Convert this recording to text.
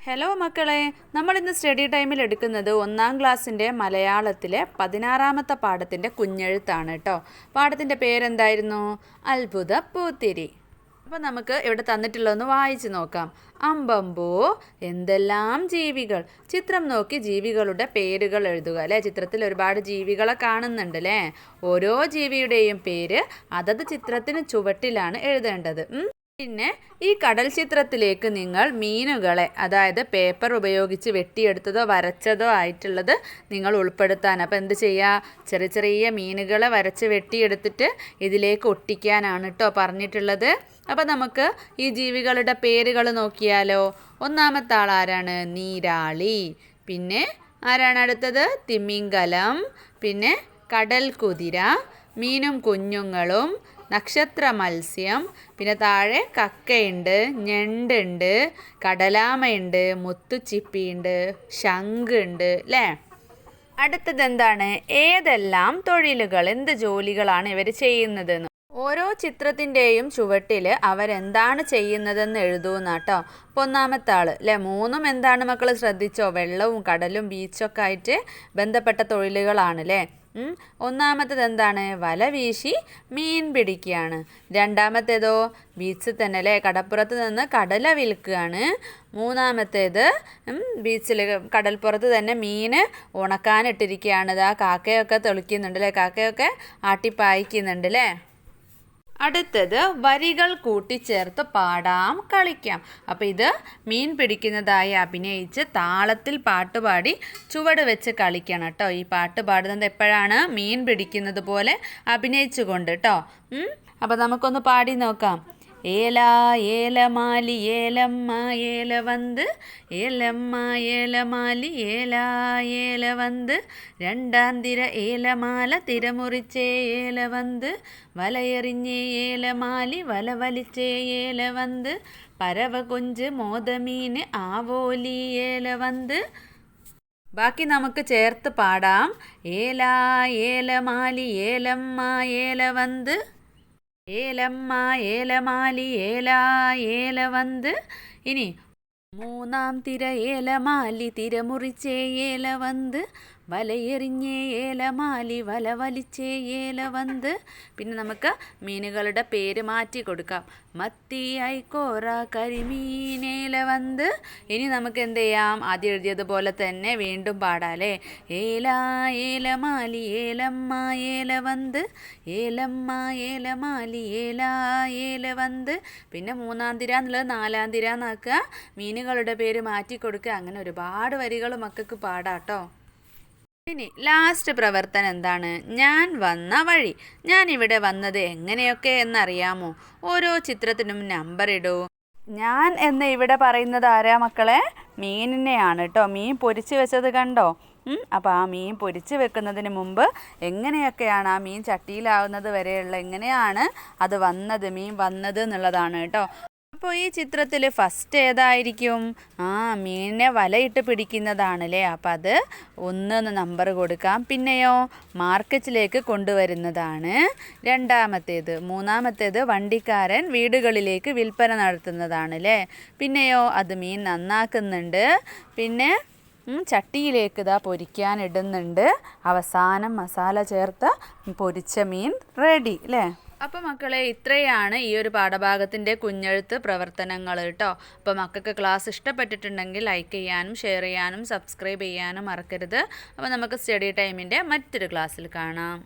Hello മക്കളെ, നമ്മളിന്ന് study ടൈമിൽ എടുക്കുന്നത് 1ാം ക്ലാസ്സിൻ്റെ മലയാളത്തിലെ 16ാമത്തെ പാഠത്തിൻ്റെ കുഞ്ഞെഴുത്താണ് കേട്ടോ. പാഠത്തിൻ്റെ പേരെന്തായിരുന്നു? അത്ഭുത പൂത്തിരി. അപ്പോൾ നമുക്ക് ഇവിടെ തന്നിട്ടുള്ളതൊന്ന് വായിച്ച് നോക്കാം. അമ്പമ്പോ എന്തെല്ലാം ജീവികൾ. ചിത്രം നോക്കി ജീവികളുടെ പേരുകൾ എഴുതുക അല്ലേ. ചിത്രത്തിൽ ഒരുപാട് ജീവികളെ കാണുന്നുണ്ട് അല്ലേ. ഓരോ ജീവിയുടെയും പേര് അതത് ചിത്രത്തിന് ചുവട്ടിലാണ് എഴുതേണ്ടത്. പിന്നെ ഈ കടൽ ചിത്രത്തിലേക്ക് നിങ്ങൾ മീനുകളെ, അതായത് പേപ്പർ ഉപയോഗിച്ച് വെട്ടിയെടുത്തതോ വരച്ചതോ ആയിട്ടുള്ളത് നിങ്ങൾ ഉൾപ്പെടുത്താൻ. അപ്പോൾ എന്ത് ചെയ്യുക? ചെറിയ ചെറിയ മീനുകളെ വരച്ച് വെട്ടിയെടുത്തിട്ട് ഇതിലേക്ക് ഒട്ടിക്കാനാണ് കേട്ടോ പറഞ്ഞിട്ടുള്ളത്. അപ്പോൾ നമുക്ക് ഈ ജീവികളുടെ പേരുകൾ നോക്കിയാലോ. ഒന്നാമത്തെ ആൾ ആരാണ്? നീരാളി. പിന്നെ ആരാണ് അടുത്തത്? തിമിംഗലം. പിന്നെ കടൽ കുതിര, മീനും കുഞ്ഞുങ്ങളും, നക്ഷത്ര മത്സ്യം. പിന്നെ താഴെ കക്കയുണ്ട്, ഞണ്ടുണ്ട്, കടലാമയുണ്ട്, മുത്തുച്ചിപ്പിയുണ്ട്, ശംഖുണ്ട് അല്ലേ. അടുത്തത് എന്താണ്? ഏതെല്ലാം തൊഴിലുകൾ, എന്ത് ജോലികളാണ് ഇവർ ചെയ്യുന്നതെന്ന്. ഓരോ ചിത്രത്തിൻ്റെയും ചുവട്ടിൽ അവരെന്താണ് ചെയ്യുന്നതെന്ന് എഴുതുന്ന കേട്ടോ. അപ്പോൾ ഒന്നാമത്തെ ആൾ അല്ലേ. മൂന്നും എന്താണ് മക്കൾ ശ്രദ്ധിച്ചോ? വെള്ളവും കടലും ബീച്ചൊക്കെ ആയിട്ട് ബന്ധപ്പെട്ട തൊഴിലുകളാണ് അല്ലേ. ഒന്നാമത്തേത് എന്താണ്? വല വീശി മീൻ പിടിക്കുകയാണ്. രണ്ടാമത്തേതോ ബീച്ചിൽ തന്നെ അല്ലേ, കടപ്പുറത്ത് നിന്ന് കടല വിൽക്കുകയാണ്. മൂന്നാമത്തേത് ബീച്ചിൽ കടൽപ്പുറത്ത് തന്നെ മീൻ ഉണക്കാനിട്ടിരിക്കുകയാണ്. ഇതാ കാക്കയൊക്കെ തെളിക്കുന്നുണ്ട് അല്ലേ, കാക്കയൊക്കെ ആട്ടിപ്പായിക്കുന്നുണ്ട് അല്ലേ. അടുത്തത് വരികൾ കൂട്ടിച്ചേർത്ത് പാടാം കളിക്കാം. അപ്പോൾ ഇത് മീൻ പിടിക്കുന്നതായി അഭിനയിച്ച് താളത്തിൽ പാട്ടുപാടി ചുവട് വെച്ച് കളിക്കണം കേട്ടോ. ഈ പാട്ട് പാടുന്നത് എപ്പോഴാണ്? മീൻ പിടിക്കുന്നത് പോലെ അഭിനയിച്ചുകൊണ്ട് കേട്ടോ. അപ്പോൾ നമുക്കൊന്ന് പാടി നോക്കാം. ഏല ഏലമാലി ഏലമ്മ ഏല വന്ന്, ഏലമ്മ ഏലമാലി ഏല ഏല വന്ന്, രണ്ടാം തിര ഏലമാല തിരമുറിച്ചേ ഏല വന്ന്, വലയെറിഞ്ഞേ ഏലമാലി വല വലിച്ചേ ഏല വന്ന്, പരവ കൊഞ്ച് മോദമീൻ ആവോലി ഏല വന്ന്. ബാക്കി നമുക്ക് ചേർത്ത് പാടാം. ഏല ഏലമാലി ഏലമ്മ ഏല വന്ന്, ഏലമ്മ ഏലമാലി ഏല ഏല വന്ന്. ഇനി മൂന്നാം തിര ഏലമാലി തിരമുറിച്ചേ ഏല വന്ന്, വലയെറിഞ്ഞേ ഏലമാലി വല വലിച്ചേ ഏല വന്ന്. പിന്നെ നമുക്ക് മീനുകളുടെ പേര് മാറ്റി കൊടുക്കാം. മത്തി ഐക്കോറ കരിമീനേല വന്ന്. ഇനി നമുക്ക് എന്ത് ചെയ്യാം? ആദ്യം എഴുതിയതുപോലെ തന്നെ വീണ്ടും പാടാല്ലേ. ഏല ഏലമാലി ഏലമ്മ ഏല വന്ന്, ഏലമ്മ ഏലമാലി ഏല ഏല വന്ന്. പിന്നെ മൂന്നാം തിര എന്നുള്ളത് നാലാം തിര എന്നാക്കുക. മീനുകളുടെ പേര് മാറ്റി കൊടുക്കുക. അങ്ങനെ ഒരുപാട് വരികൾ മക്കൾക്ക് പാടാട്ടോ. ഇനി ലാസ്റ്റ് പ്രവർത്തനം എന്താണ്? ഞാൻ വന്ന വഴി. ഞാൻ ഇവിടെ വന്നത് എങ്ങനെയൊക്കെ എന്നറിയാമോ? ഓരോ ചിത്രത്തിനും നമ്പർ ഇടൂ. ഞാൻ എന്ന് ഇവിടെ പറയുന്നത് ആരാ മക്കളെ? മീനിനെയാണ് കേട്ടോ. മീൻ പൊരിച്ച് വെച്ചത് കണ്ടോ? അപ്പോൾ ആ മീൻ പൊരിച്ച് വെക്കുന്നതിന് മുമ്പ് എങ്ങനെയൊക്കെയാണ് ആ മീൻ ചട്ടിയിലാവുന്നത് വരെയുള്ള എങ്ങനെയാണ് അത് വന്നത്, മീൻ വന്നത് എന്നുള്ളതാണ് കേട്ടോ. അപ്പോൾ ഈ ചിത്രത്തിൽ ഫസ്റ്റ് ഏതായിരിക്കും? മീനിനെ വലയിട്ട് പിടിക്കുന്നതാണല്ലേ. അപ്പം അത് 1 നമ്പർ കൊടുക്കാം. പിന്നെയോ മാർക്കറ്റിലേക്ക് കൊണ്ടുവരുന്നതാണ് രണ്ടാമത്തേത്. മൂന്നാമത്തേത് വണ്ടിക്കാരൻ വീടുകളിലേക്ക് വിൽപ്പന നടത്തുന്നതാണ് അല്ലേ. പിന്നെയോ അത് മീൻ നന്നാക്കുന്നുണ്ട്. പിന്നെ ചട്ടിയിലേക്ക് ഇതാ പൊരിക്കാൻ ഇടുന്നുണ്ട്. അവസാനം മസാല ചേർത്ത് പൊരിച്ച മീൻ റെഡി അല്ലേ. അപ്പോൾ മക്കളെ, ഇത്രയാണ് ഈ ഒരു പാഠഭാഗത്തിൻ്റെ കുഞ്ഞെഴുത്ത് പ്രവർത്തനങ്ങൾ കേട്ടോ. അപ്പോൾ മക്കൾക്ക് ക്ലാസ് ഇഷ്ടപ്പെട്ടിട്ടുണ്ടെങ്കിൽ ലൈക്ക് ചെയ്യാനും ഷെയർ ചെയ്യാനും സബ്സ്ക്രൈബ് ചെയ്യാനും മറക്കരുത്. അപ്പോൾ നമുക്ക് സ്റ്റഡി ടൈമിൻ്റെ മറ്റൊരു ക്ലാസ്സിൽ കാണാം.